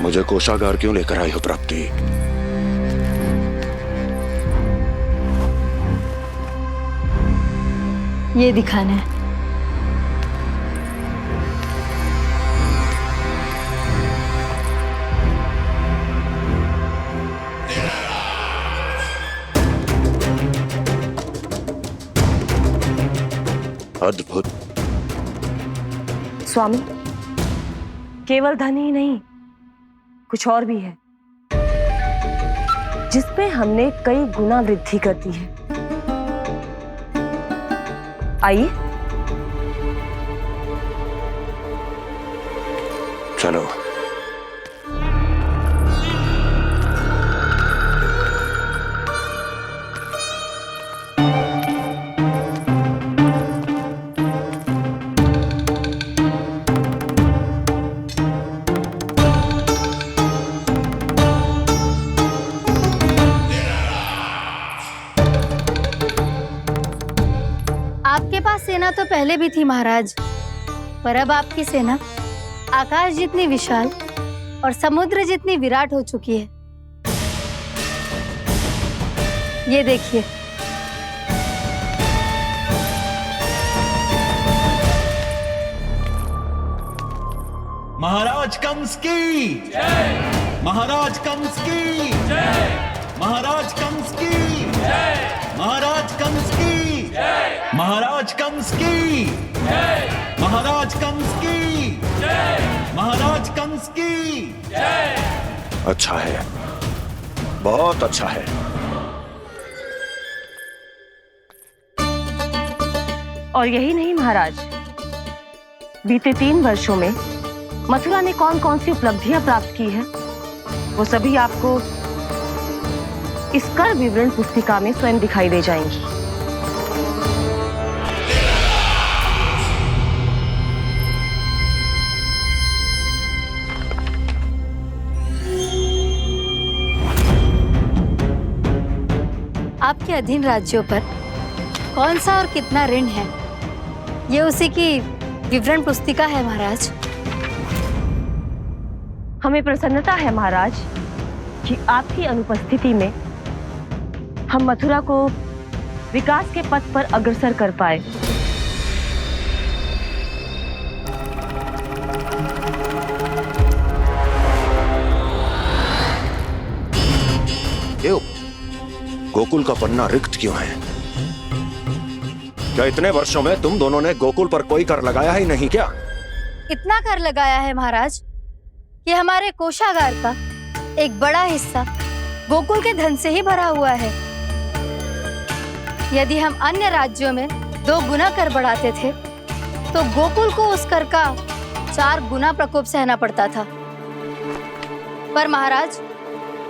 मुझे कोषागार क्यों लेकर आई हो प्राप्ति? ये दिखाना है। अद्भुत। स्वामी, केवल धन ही नहीं, कुछ और भी है जिसमें हमने कई गुना वृद्धि कर दी है। आइए चलो। आपके पास सेना तो पहले भी थी महाराज, पर अब आपकी सेना आकाश जितनी विशाल और समुद्र जितनी विराट हो चुकी है। ये देखिए। महाराज कंस की जय। महाराज कंस की जय। महाराज कंस की जय। महाराज कंस की जय। महाराज कंस की जय। महाराज कंस की जय। महाराज कंस की जय। अच्छा है, बहुत अच्छा है। और यही नहीं महाराज, बीते 3 वर्षों में मथुरा ने कौन कौन सी उपलब्धियां प्राप्त की है, वो सभी आपको इस कर विवरण पुस्तिका में स्वयं दिखाई दे जाएंगी। आपके अधीन राज्यों पर कौन सा और कितना ऋण है, ये उसी की विवरण पुस्तिका है महाराज। हमें प्रसन्नता है महाराज कि आपकी अनुपस्थिति में हम मथुरा को विकास के पथ पर अग्रसर कर पाए। क्यों? गोकुल का पन्ना रिक्त क्यों है? क्या इतने वर्षों में तुम दोनों ने गोकुल पर कोई कर लगाया ही नहीं क्या? इतना कर लगाया है महाराज कि हमारे कोषागार का एक बड़ा हिस्सा गोकुल के धन से ही भरा हुआ है। यदि हम अन्य राज्यों में 2 गुना कर बढ़ाते थे तो गोकुल को उस कर का 4 गुना प्रकोप सहना पड़ता था। पर महाराज,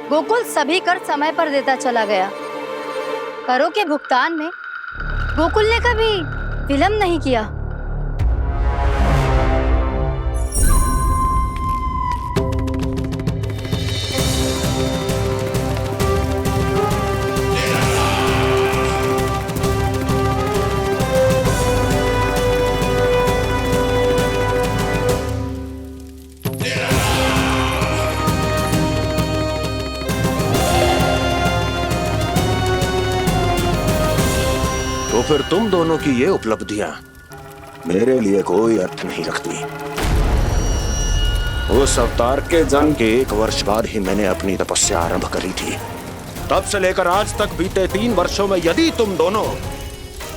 गोकुल सभी कर समय पर देता चला गया। करों के भुगतान में गोकुल ने कभी विलंब नहीं किया। तो फिर तुम दोनों की ये उपलब्धियां मेरे लिए कोई अर्थ नहीं रखती। उस अवतार के जन्म के 1 वर्ष बाद ही मैंने अपनी तपस्या आरंभ करी थी। तब से लेकर आज तक बीते 3 वर्षों में यदि तुम दोनों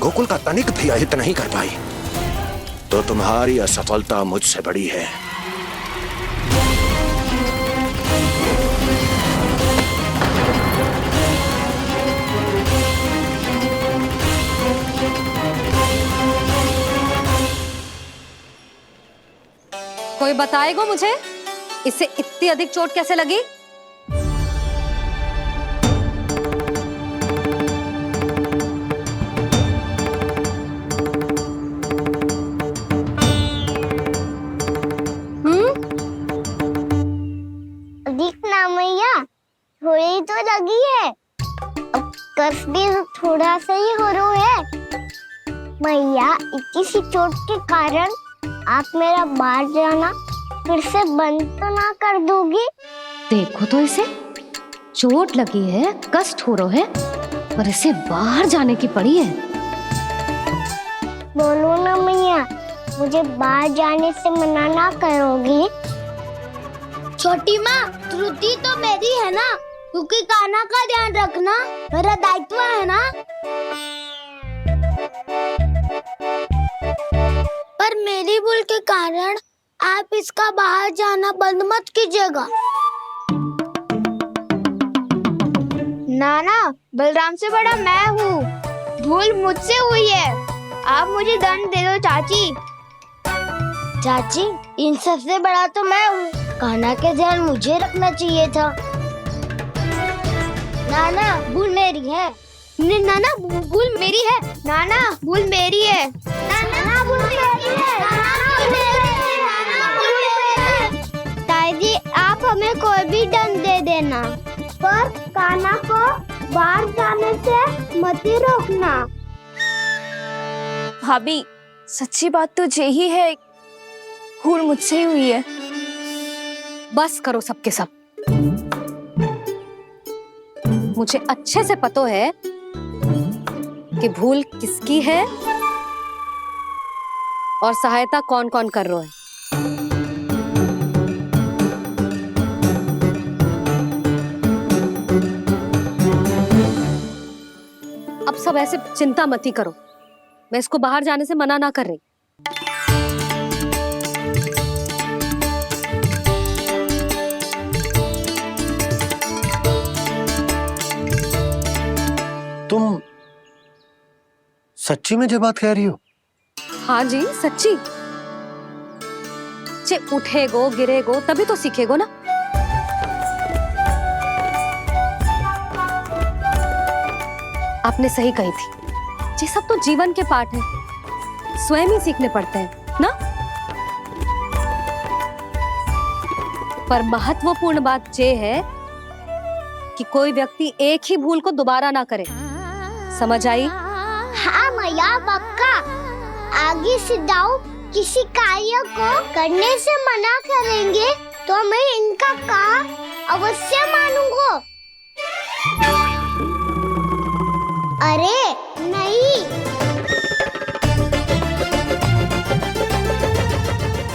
गोकुल का तनिक भी अहित नहीं कर पाई तो तुम्हारी असफलता मुझसे बड़ी है। कोई बताएगा मुझे इसे इतनी अधिक चोट कैसे लगी? अधिक ना मैया, थोड़ी तो लगी है। अब कफ भी थोड़ा सा ही हो रहा है। मैया, इतनी सी चोट के कारण आप मेरा बाहर जाना फिर से बंद तो ना कर दोगी? देखो तो इसे, चोट लगी है, कष्ट हो रहा है, पर इसे बाहर जाने की पड़ी है। बोलो ना मैया, मुझे बाहर जाने से मना ना करोगी? छोटी माँ, त्रुटि तो मेरी है ना, क्योंकि कान्हा का ध्यान रखना मेरा दायित्व है ना। पर मेरी भूल के कारण आप इसका बाहर जाना बंद मत कीजिएगा। नाना, बलराम से बड़ा मैं हूँ, भूल मुझसे हुई है, आप मुझे दंड दे दो चाची। चाची, इन सबसे बड़ा तो मैं हूँ, कान्हा के ध्यान मुझे रखना चाहिए था। नाना, भूल मेरी है। नाना, भूल मेरी है। नाना, भूल मेरी है। नाना, भूल मेरी है। नाना, भूल मेरी है। नाना, भूल मेरी है। ताई जी, आप हमें कोई भी दंड दे देना, पर कान्हा को बाहर जाने से मत ही रोकना। भाभी, सच्ची बात तो यही है, भूल मुझसे ही हुई है। बस करो सबके सब। मुझे अच्छे से पता है कि भूल किसकी है और सहायता कौन कौन कर रहा है। अब सब ऐसे चिंता मत ही करो, मैं इसको बाहर जाने से मना ना कर रही। तुम सच्ची में जो बात कह रही हो? हाँ जी, सच्ची। जे उठेगो गिरेगो तभी तो सीखेगो ना। आपने सही कही थी, ये सब तो जीवन के पाठ है, स्वयं ही सीखने पड़ते हैं ना। पर महत्वपूर्ण बात ये है कि कोई व्यक्ति एक ही भूल को दोबारा ना करे, समझ आई? हाँ मैया, पक्का। आगे से जाओ किसी कार्य को करने से मना करेंगे तो मैं इनका कहा अवश्य मानूंगा। अरे नहीं।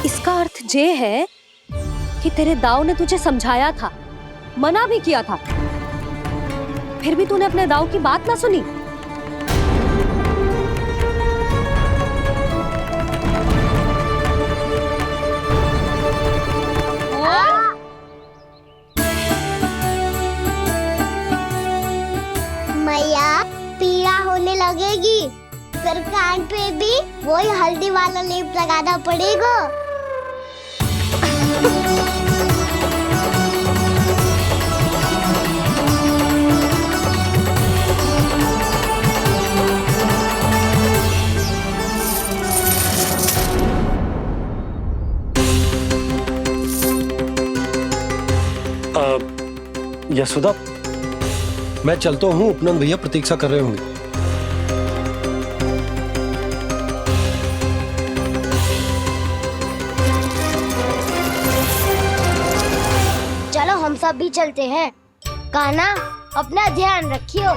इसका अर्थ ये है कि तेरे दाऊ ने तुझे समझाया था, मना भी किया था, फिर भी तूने अपने दाऊ की बात ना सुनी। मैया, पीड़ा होने लगेगी, फिर कान पे भी वही हल्दी वाला लेप लगाना पड़ेगा। यशोदा, मैं चलता हूँ, उपनंद भैया प्रतीक्षा कर रहे होंगे। चलो हम सब भी चलते हैं। कान्हा, अपना ध्यान रखियो।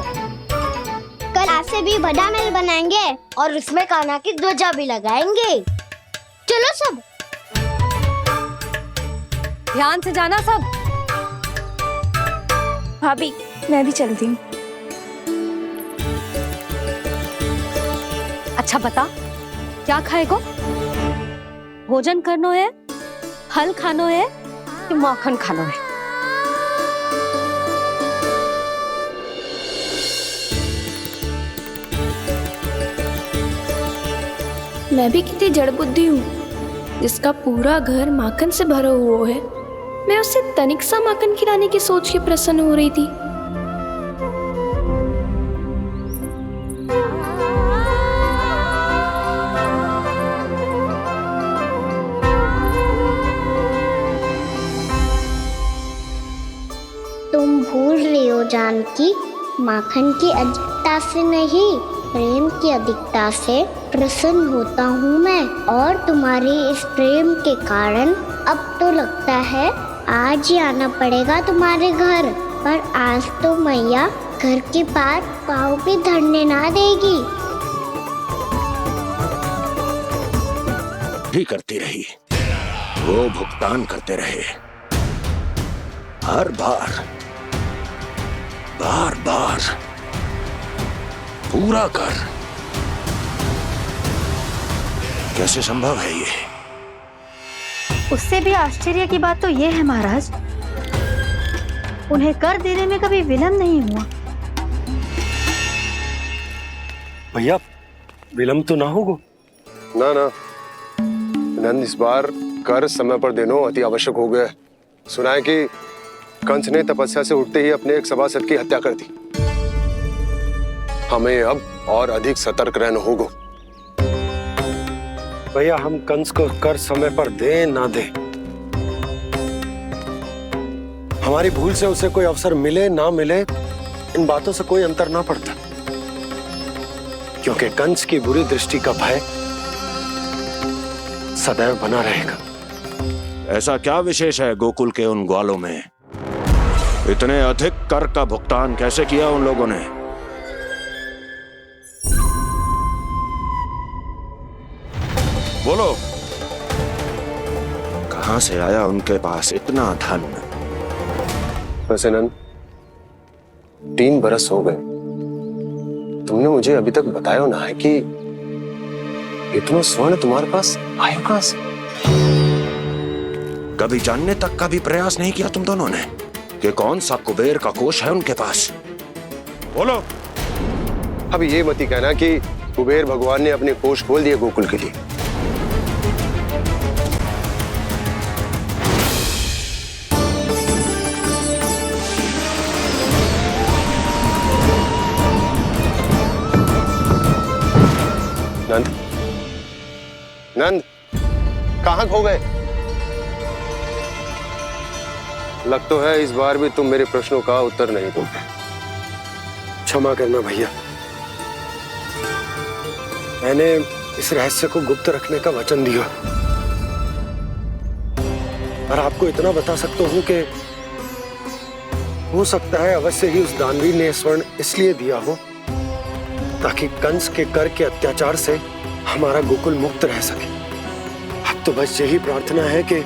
कल आज से भी बड़ा महल बनाएंगे और उसमें कान्हा की ध्वजा भी लगाएंगे। चलो सब। ध्यान से जाना सब। भाभी, मैं भी चलती हूँ। अच्छा बता, क्या खाएगो? भोजन करनो है, फल खानो है कि माखन खानो है? मैं भी कितनी जड़ बुद्धि हूँ, जिसका पूरा घर माखन से भरा हुआ है। मैं उससे तनिक सा माखन खिलाने की सोच के प्रसन्न हो रही थी। तुम भूल रही हो जानकी, माखन की अधिकता से नहीं, प्रेम की अधिकता से प्रसन्न होता हूँ मैं, और तुम्हारे इस प्रेम के कारण अब तो लगता है आज ही आना पड़ेगा तुम्हारे घर। पर आज तो मैया घर के पार पाँव भी धरने ना देगी। भी करती रही, वो भुगतान करते रहे, हर बार बार बार पूरा कर। कैसे संभव है ये? उससे भी आश्चर्य की बात तो ये है महाराज, उन्हें कर देने में कभी विलंब नहीं हुआ। भैया विलंब तो ना होगा? ना ना नंद, इस बार कर समय पर देना अति आवश्यक हो गया है। सुना है कि कंस ने तपस्या से उठते ही अपने एक सभासद की हत्या कर दी। हमें अब और अधिक सतर्क रहना होगा। भैया हम कंस को कर समय पर दे ना दे, हमारी भूल से उसे कोई अवसर मिले ना मिले, इन बातों से कोई अंतर ना पड़ता, क्योंकि कंस की बुरी दृष्टि का भय सदैव बना रहेगा। ऐसा क्या विशेष है गोकुल के उन ग्वालों में? इतने अधिक कर का भुगतान कैसे किया उन लोगों ने? बोलो, कहां से आया उनके पास इतना धन? वैसे नंद, 3 बरस हो गए, तुमने मुझे अभी तक बताया ना है कि इतना स्वर्ण तुम्हारे पास आया कहां से? कभी जानने तक का भी प्रयास नहीं किया तुम दोनों ने कि कौन सा कुबेर का कोष है उनके पास? बोलो। अब ये मत ही कहना कि कुबेर भगवान ने अपने कोष खोल दिए गोकुल के लिए। नंद, नंद, कहां खो गए? लग तो है इस बार भी तुम मेरे प्रश्नों का उत्तर नहीं दोगे। क्षमा करना भैया, मैंने इस रहस्य को गुप्त रखने का वचन दिया, और आपको इतना बता सकता हूं कि हो सकता है अवश्य ही उस दानवीर ने स्वर्ण इसलिए दिया हो ताकि कंस के कर के अत्याचार से हमारा गोकुल मुक्त रह सके। अब तो बस यही प्रार्थना है कि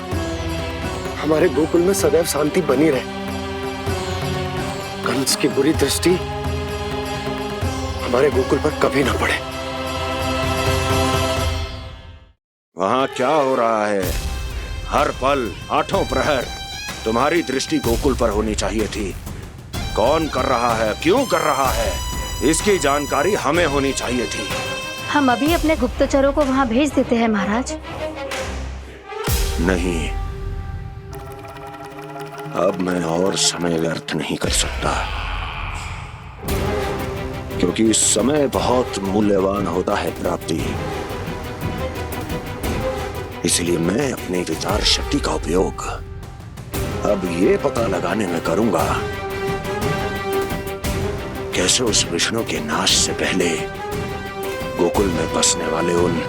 हमारे गोकुल में सदैव शांति बनी रहे, कंस की बुरी दृष्टि हमारे गोकुल पर कभी ना पड़े। वहां क्या हो रहा है? हर पल, आठों प्रहर तुम्हारी दृष्टि गोकुल पर होनी चाहिए थी। कौन कर रहा है, क्यों कर रहा है, इसकी जानकारी हमें होनी चाहिए थी। हम अभी अपने गुप्तचरों को वहां भेज देते हैं महाराज। नहीं, अब मैं और समय व्यर्थ नहीं कर सकता, क्योंकि समय बहुत मूल्यवान होता है प्राप्ति। इसलिए मैं अपनी विचार शक्ति का उपयोग अब ये पता लगाने में करूंगा कैसे उस विष्णु के नाश से पहले गोकुल में बसने वाले उन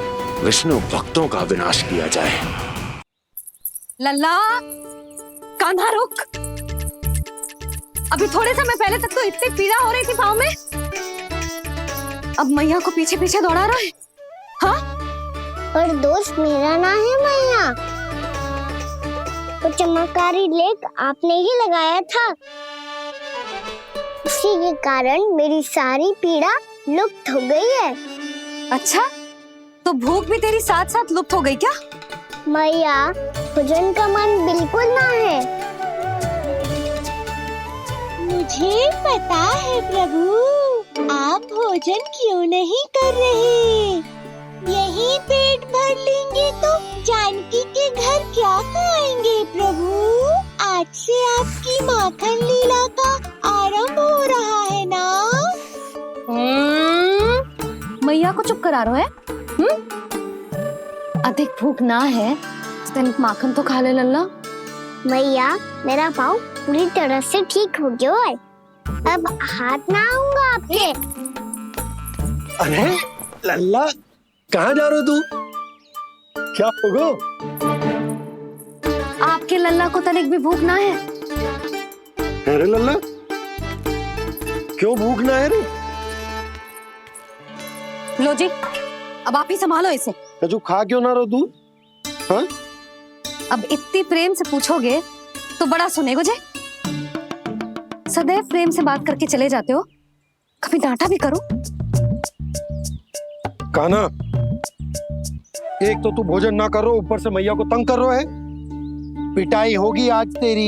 विष्णु भक्तों का विनाश किया जाए। लल्ला, कान्हा रुक। अभी थोड़े समय पहले तक तो इतनी पीड़ा हो रही थी पाँव में, अब मैया को पीछे पीछे दौड़ा रहा है। हाँ? पर दोस्त मेरा ना है मैया, तो चमत्कारी लेख आपने ही लगाया था, उसी के कारण मेरी सारी पीड़ा लुप्त हो गई है। अच्छा, तो भूख भी तेरी साथ साथ लुप्त हो गई क्या? मैया, भोजन का मन बिल्कुल ना है। मुझे पता है प्रभु, आप भोजन क्यों नहीं कर रहे। यही पेट भर लेंगे तो जानकी के घर क्या खाएंगे प्रभु। आज से आपकी माखन लीला का आरंभ हो रहा है ना। मैया को चुप करा रहा है? अधिक भूख ना है, तनिक माखन तो खा ले लल्ला। मैया, मेरा पाँव पूरी तरह से ठीक हो गया है, अब हाथ ना आऊंगा आपके। अरे लल्ला, कहाँ जा रहे हो तू? क्या होगो? आपके लल्ला को तनिक भी भूख ना है? अरे लल्ला, क्यों भूख ना है रे? लो जी, अब आप ही संभालो इसे। कजू खा क्यों ना रहो तू? हाँ? अब इतनी प्रेम से पूछोगे तो बड़ा सुनेगो जे। सदैव प्रेम से बात करके चले जाते हो, कभी डांटा भी करो। कान्हा, एक तो तू भोजन ना कर रहा, ऊपर से मैया को तंग कर रहा है। पिटाई होगी आज तेरी।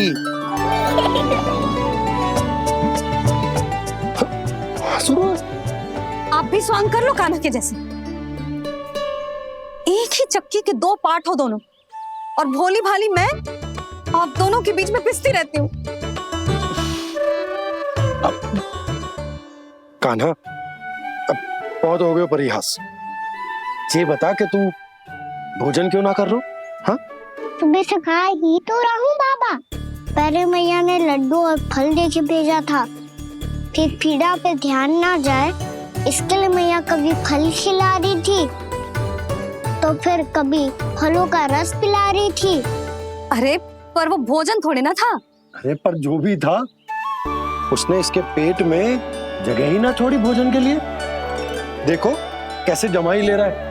आप भी स्वांग कर लो कान्हा के जैसे। एक ही चक्की के दो पार्ट हो दोनों, और भोली भाली मैं आप दोनों के बीच में पिसती रहती हूँ। कान्हा, अब बहुत हो गए परिहास। ये बता कि तू भोजन क्यों ना कर रहा? हाँ? सुबह से खा ही तो रहा हूँ बाबा। पहले मैया ने लड्डू और फल दे के भेजा था, फिर पीड़ा पे ध्यान ना जाए इसके लिए मैया कभी फल खिला रही थी तो फिर कभी फलों का रस पिला रही थी। अरे पर वो भोजन थोड़े ना था। अरे पर जो भी था, उसने इसके पेट में जगह ही ना छोड़ी भोजन के लिए। देखो कैसे जमाई ले रहा है।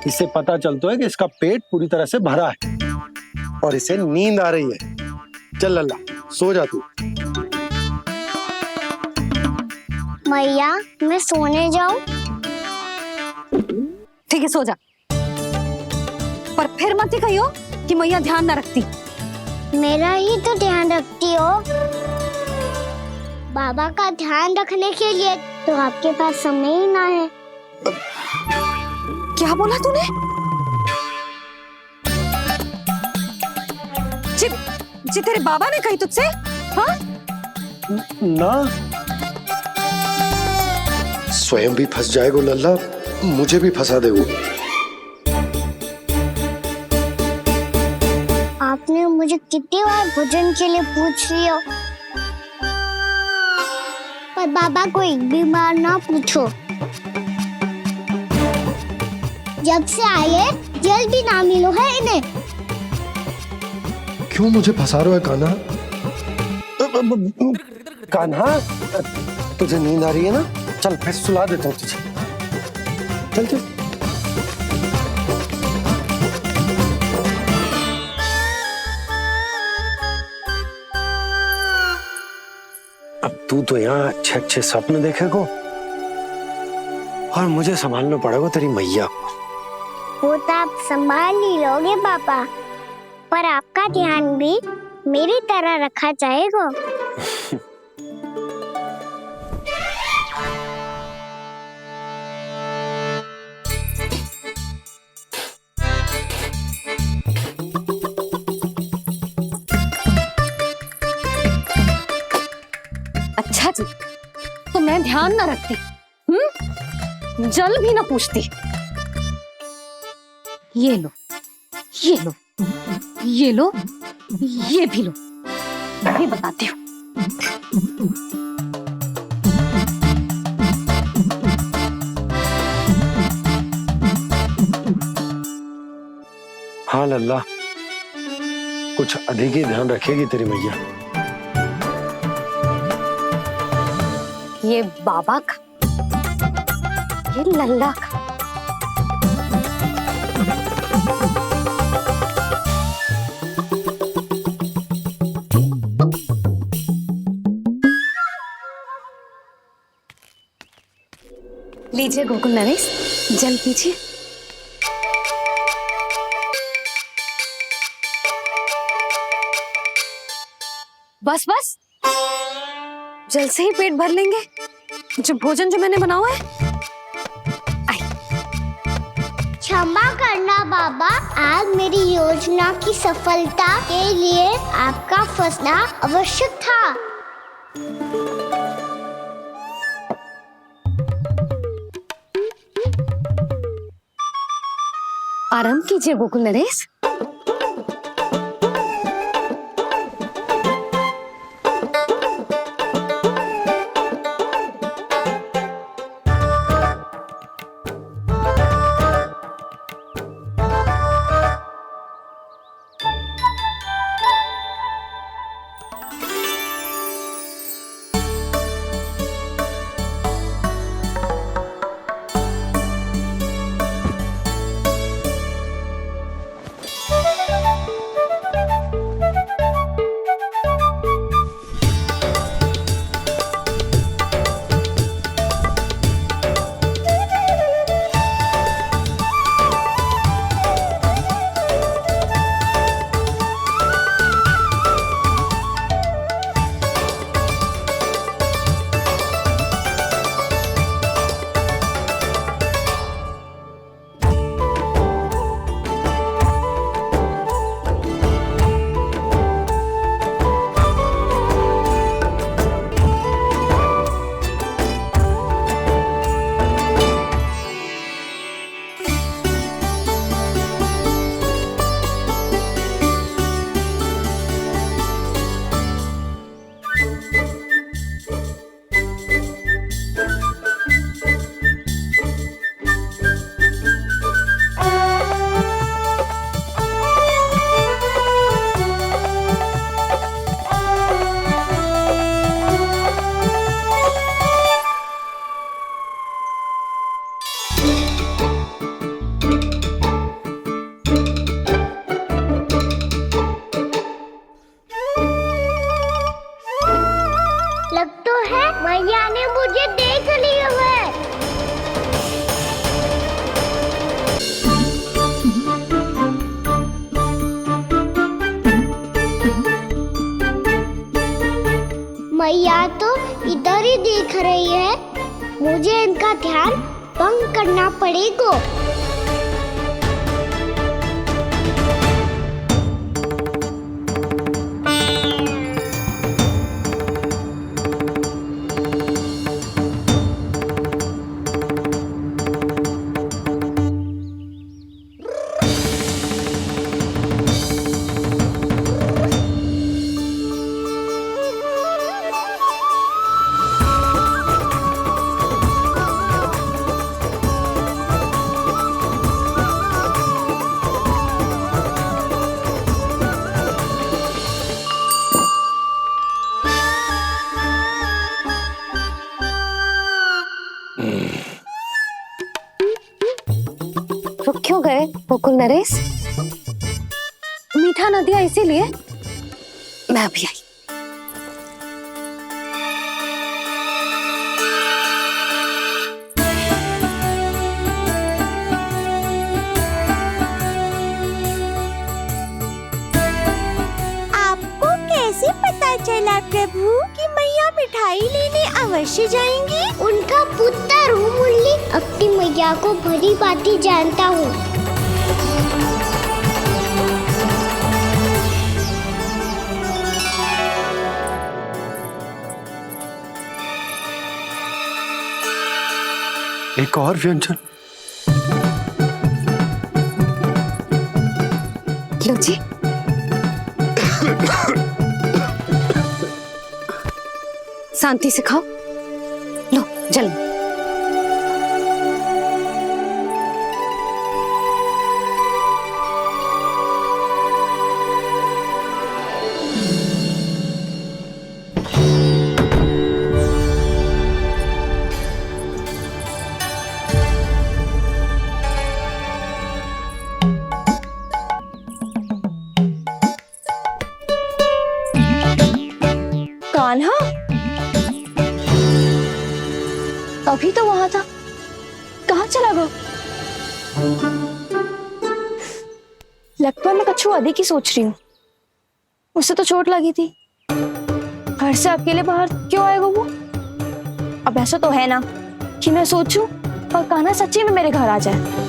इससे पता चलता है कि इसका पेट पूरी तरह से भरा है और इसे नींद आ रही है। चल लल्ला, सो जा तू। मैया, मैं सोने जाऊं? ठीक है, सो जा। पर फिर मत ही कहियो कि मैया ध्यान ना रखती। मेरा ही तो ध्यान रखती हो। बाबा का ध्यान रखने के लिए तो आपके पास समय ही ना है। क्या बोला तूने? जी तेरे बाबा ने कही तुझसे? हाँ? ना, स्वयं भी फंस जाएगो लल्ला, मुझे भी फंसा देगो। आपने मुझे कितनी बार भोजन के लिए पूछ लिया, पर बाबा को एक भी बार ना पूछो। जब से आए जल भी ना मिलो है इन्हें। क्यों मुझे फंसा रहा है कान्हा? कान्हा, तुझे नींद आ रही है ना? चल मैं सुला देता हूँ तुझे। चल चल। अब तू तो यहाँ अच्छे अच्छे सपने देखेगो और मुझे संभालना पड़ेगा तेरी मैया को। वो तो आप संभाल ही लोगे पापा, पर आपका ध्यान भी मेरी तरह रखा जाएगा। अच्छा जी, तो मैं ध्यान ना रखती, जल भी ना पूछती। ये लो, ये लो, ये लो, ये भी लो, मैं भी बताती हूँ। हाँ लल्ला, कुछ अधिक ही ध्यान रखेगी तेरी मैया। ये बाबा का, ये लल्ला का। लीजिए गोकुल नरेश, जल पीजिए। बस बस, जल से ही पेट भर लेंगे। जो भोजन जो मैंने बनाया है। क्षमा करना बाबा, आज मेरी योजना की सफलता के लिए आपका फंसना आवश्यक था। आराम कीजिए गोकुल नरेश। रही है, मुझे इनका ध्यान भंग करना पड़ेगा। रुक क्यों गए गोकुल नरेश? मीठा न दिया इसीलिए मैं अभी आई। आपको कैसे पता चला प्रभु कि मैया मिठाई लेने अवश्य जाएंगी? उनका पुत्र हूँ मुरली, अपनी मैया को भली भांति जानता हूँ। एक और व्यंजन। लो जी। शांति से खाओ। लो जल। कान्हा अभी तो वहां था, कहाँ चला गया? लगभग मैं कच्छू आदि की सोच रही हूँ। उसे तो चोट लगी थी, घर से अकेले बाहर क्यों आएगा वो? अब ऐसा तो है ना कि मैं सोचूं और कान्हा सच्ची में मेरे घर आ जाए।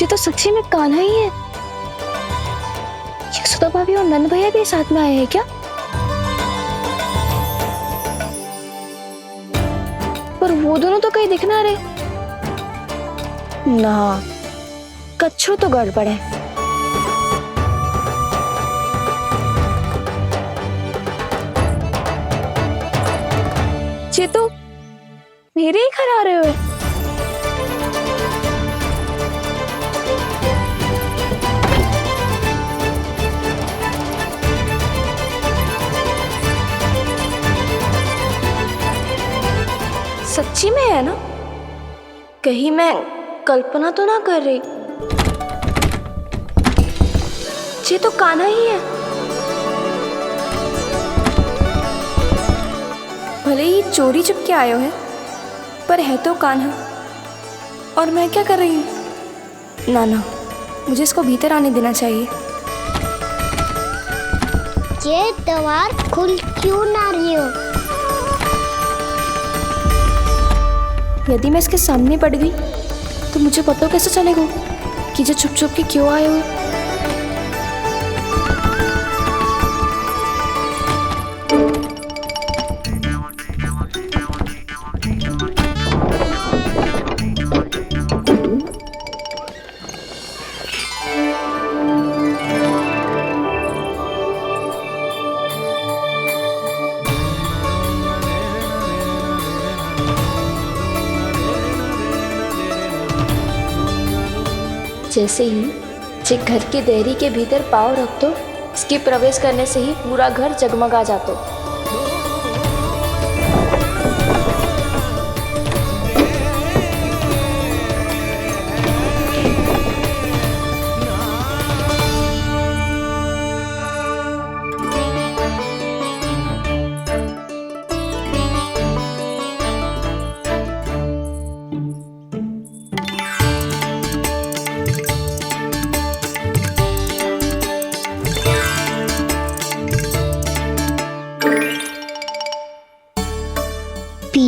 ये तो सच्ची में कान्हा ही है। यशोदा भाभी और नंद भैया भी साथ में आए हैं क्या? पर वो दोनों तो कहीं दिख ना रहे। ना, कच्छू तो गड़बड़ है। ये तो मेरे ही घर आ रहे हुए। सच्ची में है ना? कहीं मैं कल्पना तो ना कर रही? ये तो कान्हा ही है। भले ही चोरी चुपके आयो है, पर है तो कान्हा। और मैं क्या कर रही हूँ? ना ना, मुझे इसको भीतर आने देना चाहिए। ये द्वार खुल क्यों ना रही हो? यदि मैं इसके सामने पड़ गई तो मुझे पता कैसे चलेगा कि जो छुप छुप के क्यों आए हुए? जैसे ही जे घर की देहरी के भीतर पाँव रख दो, इसके प्रवेश करने से ही पूरा घर जगमगा जातो।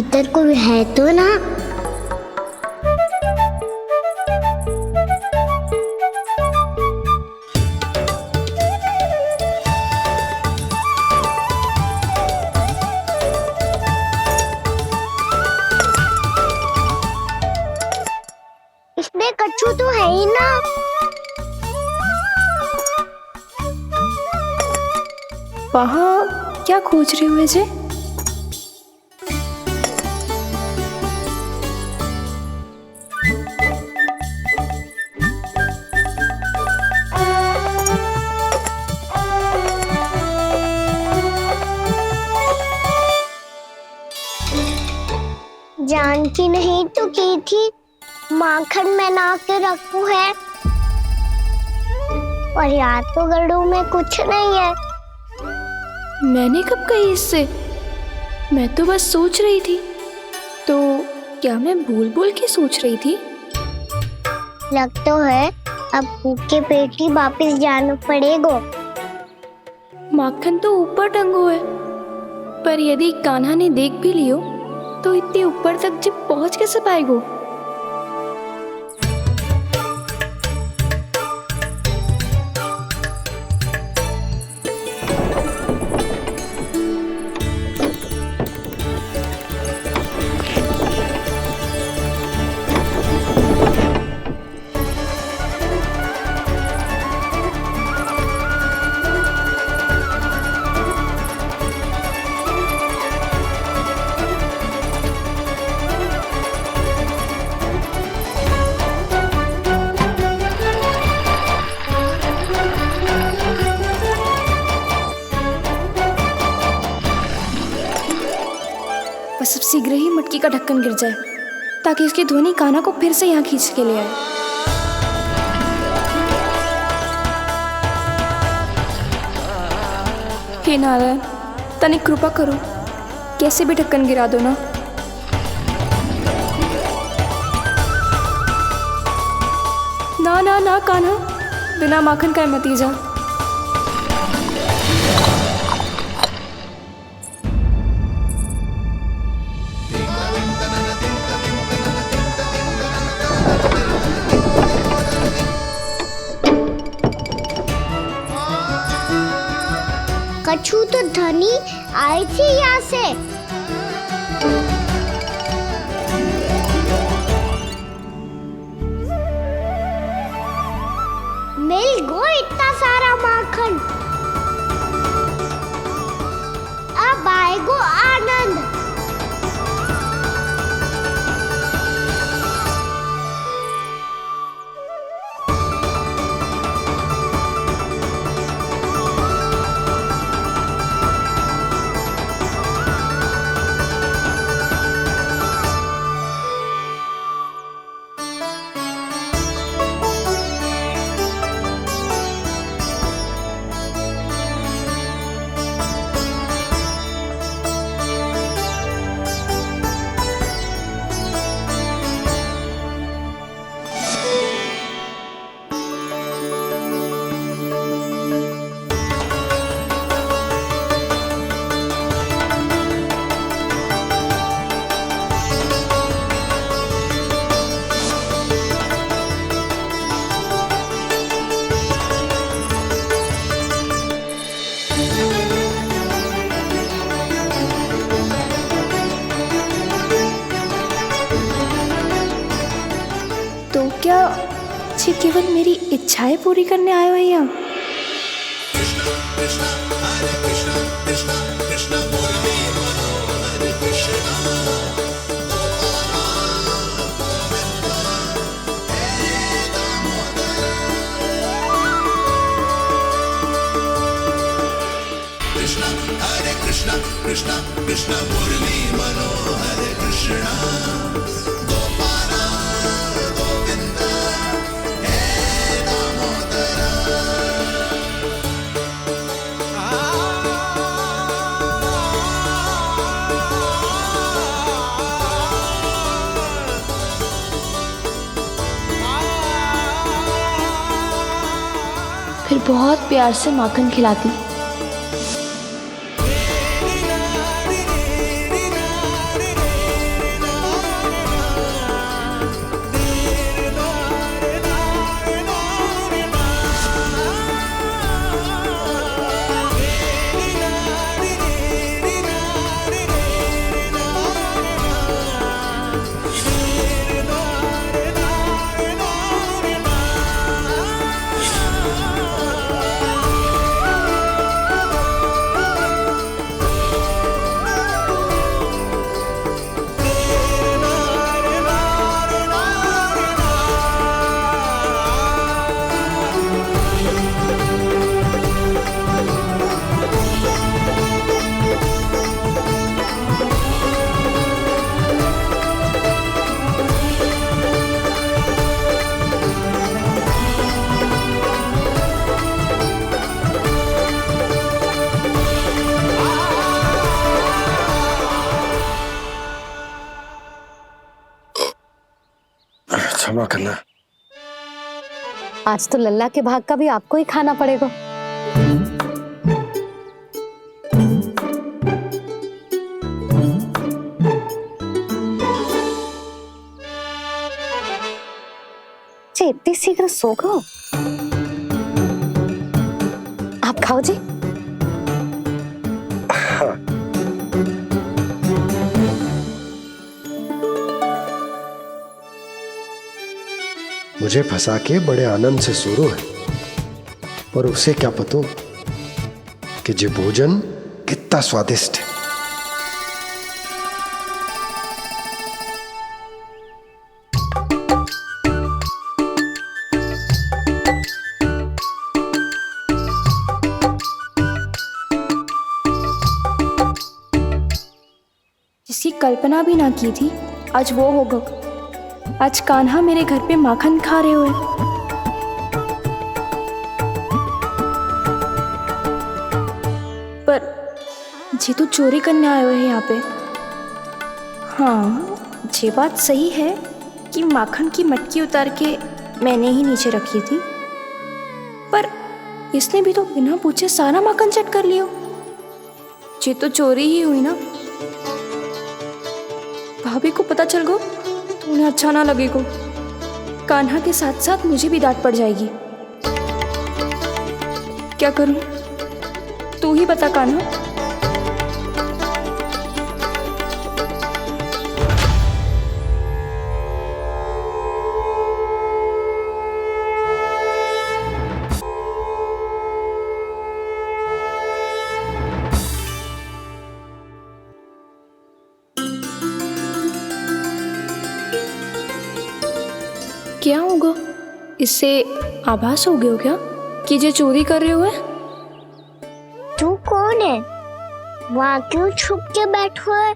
भीतर कोई है तो ना? इसमें कच्छू तो है ही ना। वहाँ क्या खोज रहे हुए जे? जानती नहीं तो की थी माखन में ना के रखू है, और याद तो गड़ू में कुछ नहीं है। मैंने कब कही इससे? मैं तो बस सोच रही थी। तो क्या मैं भूल भूल के सोच रही थी? लग तो है अब भूखे पेट ही वापिस जाना पड़ेगा। माखन तो ऊपर टंगो है, पर यदि कान्हा ने देख भी लियो तो इतने ऊपर तक जब पहुंच कैसे पाएगो? बस अब शीघ्र ही मटकी का ढक्कन गिर जाए ताकि इसकी ध्वनि कान्हा को फिर से यहाँ खींच के ले आए। हे नारायण, तनिक कृपा करो, कैसे भी ढक्कन गिरा दो ना। ना ना ना कान्हा, बिना माखन का मत जा। कच्छू तो धनी आई थी यहाँ से। मिल गो इतना सारा माखन, अब आएगो आनंद। तो क्या ये केवल मेरी इच्छाएं पूरी करने आए हो यहाँ? कृष्णा कृष्णा मुरली मनोहर कृष्णा गोपाला गोविंदा हे दामोदरा। फिर बहुत प्यार से माखन खिलाती। क्षमा करना। आज तो लल्ला के भाग का भी आपको ही खाना पड़ेगा। जी इतनी शीघ्र सो गो? आप खाओ जी। हाँ। मुझे फंसा के बड़े आनंद से सोरो है, पर उसे क्या पता कि ये भोजन कितना स्वादिष्ट है। जिसकी कल्पना भी ना की थी आज वो होगा। आज कान्हा मेरे घर पे माखन खा रहे हुए। पर जी तो चोरी करने आए हुए हैं यहाँ पे। हाँ, ये बात सही है कि माखन की मटकी उतार के मैंने ही नीचे रखी थी, पर इसने भी तो बिना पूछे सारा माखन चट कर लिया। ये तो चोरी ही हुई ना। भाभी को पता चल गो तो उन्हें अच्छा ना लगेगा। कान्हा के साथ साथ मुझे भी डांट पड़ जाएगी। क्या करूं? तू ही बता कान्हा। क्या होगा? इससे आभास हो गया क्या कि ये चोरी कर रहे हुए? तू कौन है? वहाँ क्यों छुप के बैठो है?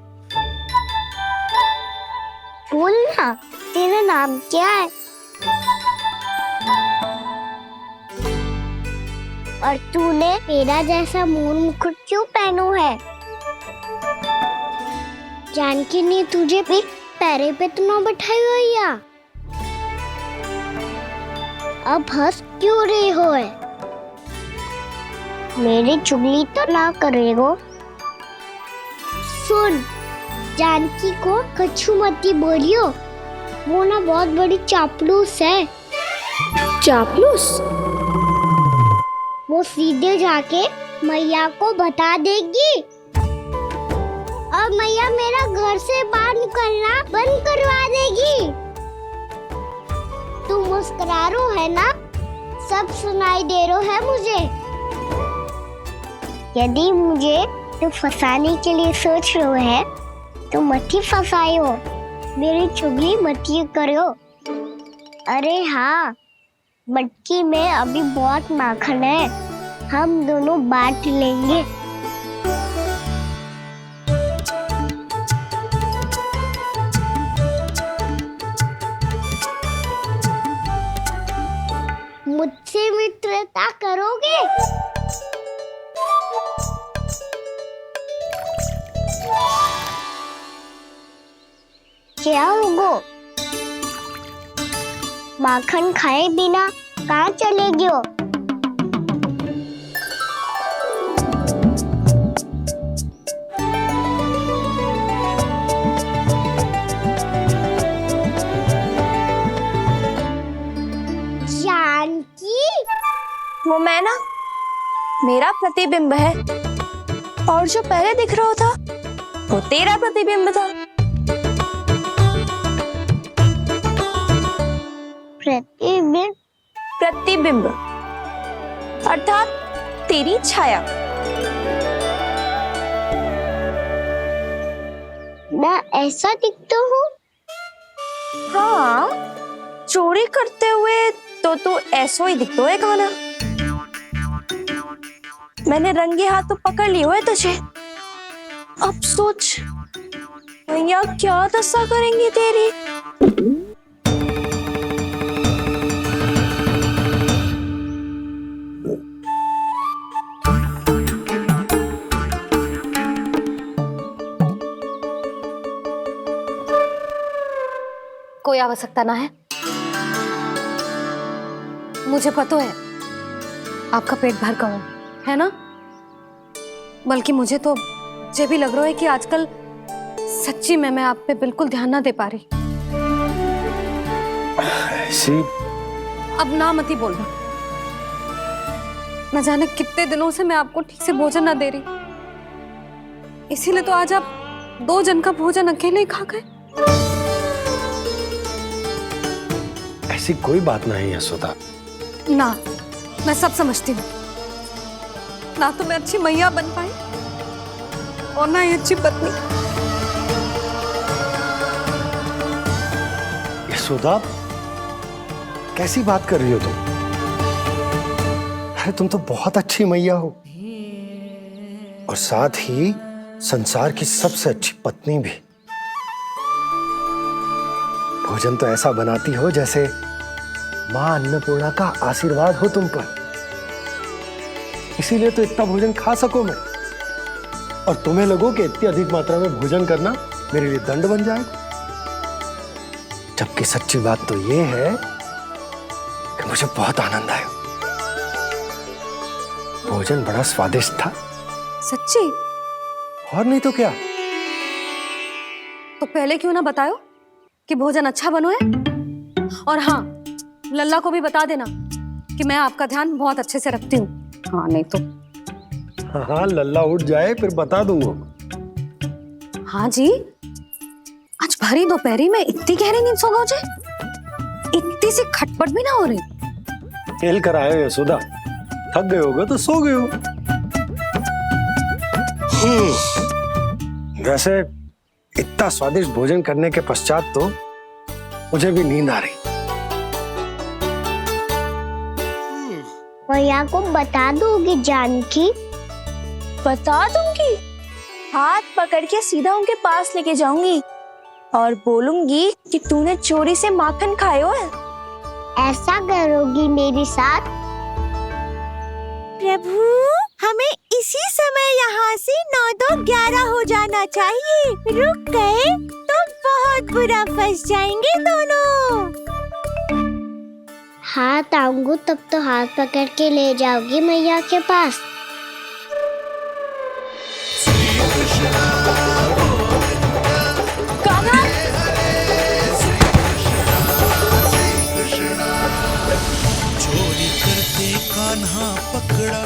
बोल ना, तेरा नाम क्या है? और तूने मेरा जैसा मोर मुकुट क्यों पहनो है? जानकी ने तुझे भी पैरे पे तो ना बैठाई हुई या? अब हंस क्यों रही हो है? मेरी चुगली तो ना करेगो। सुन, जानकी को कछु मती बोलियो, वो ना बहुत बड़ी चापलूस है। चापलूस? वो सीधे जाके मैया को बता देगी और मैया मेरा घर से बाहर निकलना बंद करवा देगी। तू मुस्कुरा रो है ना? सब सुनाई दे रो है मुझे। यदि मुझे तू फंसाने के लिए सोच रो है तो मत ही फंसायो, मेरी चुगली मत ही करो। अरे हाँ, मटकी में अभी बहुत माखन है, हम दोनों बांट लेंगे। मुझसे मित्रता करोगे? क्या होगो? माखन खाए बिना कहाँ चलेगी हो? जानकी? वो मैं ना, मेरा प्रतिबिंब है, और जो पहले दिख रहा था वो तेरा प्रतिबिंब था। प्रतिबिंब? प्रतिबिंब अर्थात तेरी छाया। मैं ऐसा दिखता हूँ? हाँ, चोरी करते हुए तो तू ऐसा ही दिखता है कान्हा। मैंने रंगे हाथ तो पकड़ लिए हुए तुझे। अब सोच भैया क्या दशा करेंगी तेरी। कोई आवश्यकता ना है, मुझे पता है आपका पेट भर गया है ना, बल्कि मुझे तो ये भी लग रहा है कि आजकल सच्ची में मैं आप पे बिल्कुल ध्यान ना दे पा रही। ऐसी अब ना मत ही बोलना। न जाने कितने दिनों से मैं आपको ठीक से भोजन ना दे रही, इसीलिए तो आज आप 2 जन का भोजन अकेले ही खा गए। ऐसी कोई बात नहीं है सुधा। ना, मैं सब समझती हूँ। ना तो मैं अच्छी मैया बन पाई और ना ही अच्छी पत्नी। यशोदा, कैसी बात कर रही हो तुम? अरे तुम तो बहुत अच्छी मैया हो और साथ ही संसार की सबसे अच्छी पत्नी भी। भोजन तो ऐसा बनाती हो जैसे मां अन्नपूर्णा का आशीर्वाद हो तुम पर। इसीलिए तो इतना भोजन खा सको मैं, और तुम्हें लगो कि इतनी अधिक मात्रा में भोजन करना मेरे लिए दंड बन जाएगा। जबकि सच्ची बात तो ये है कि मुझे बहुत आनंद आया। भोजन बड़ा स्वादिष्ट था। सच्ची? और नहीं तो क्या। तो पहले क्यों ना बताओ कि भोजन अच्छा बनो है। और हाँ, लल्ला को भी बता देना कि मैं आपका ध्यान बहुत अच्छे से रखती हूँ। हाँ नहीं तो। हाँ, लल्ला उठ जाए फिर बता दूंगा। हाँ जी, आज भरी दोपहरी में इतनी गहरी नींद सो गए, इतनी सी खटपट भी ना हो रही। खेल कर आए हो यशोदा, थक गए होगे तो सो गए हो। वैसे इतना स्वादिष्ट भोजन करने के पश्चात तो मुझे भी नींद आ रही। भैया को बता दोगी जानकी? बता दूंगी। हाथ पकड़ के सीधा उनके पास लेके जाऊंगी और बोलूंगी कि तूने चोरी से माखन खायो है। ऐसा करोगी मेरे साथ? प्रभु, हमें इसी समय यहाँ से 9-2-11 हो जाना चाहिए। रुक गए तो बहुत बुरा फंस जाएंगे दोनों। हाथ आऊंगी तब तो हाथ पकड़ के ले जाओगी मैया के पास। चोरी करते कान्हा पकड़ा,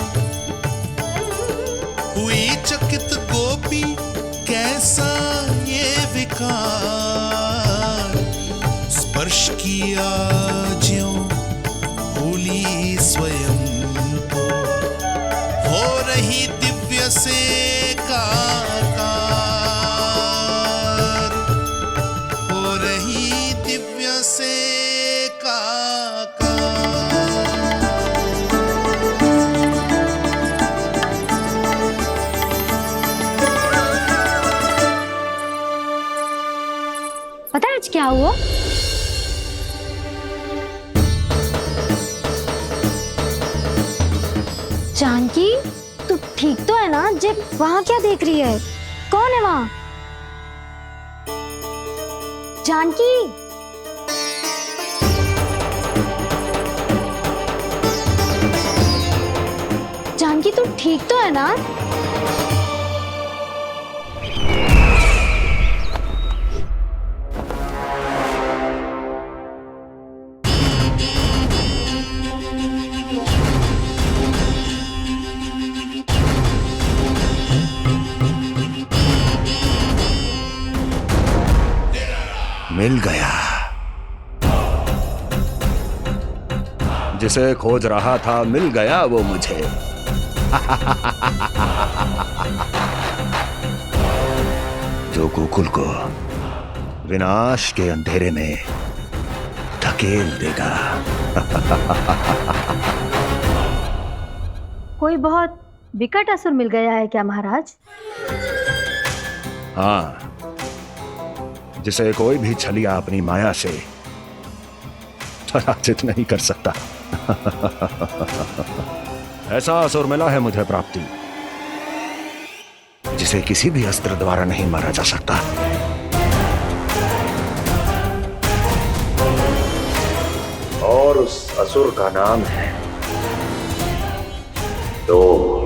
हुई चकित गोपी कैसा ये विकार। स्पर्श किया ज्यों भूली स्वयं को, हो रही दिव्य से काकार, हो रही दिव्य से पता है आज क्या हुआ? जानकी, तू ठीक तो है ना? जे वहां क्या देख रही है? कौन है वहां? जानकी, जानकी तू ठीक तो है ना? मिल गया। जिसे खोज रहा था मिल गया वो मुझे। जो गोकुल को विनाश के अंधेरे में धकेल देगा। कोई बहुत विकट असुर मिल गया है क्या महाराज? हाँ, जिसे कोई भी छलिया अपनी माया से पराजित नहीं कर सकता। ऐसा असुर मिला है मुझे प्राप्ति, जिसे किसी भी अस्त्र द्वारा नहीं मारा जा सकता। और उस असुर का नाम है लोभ।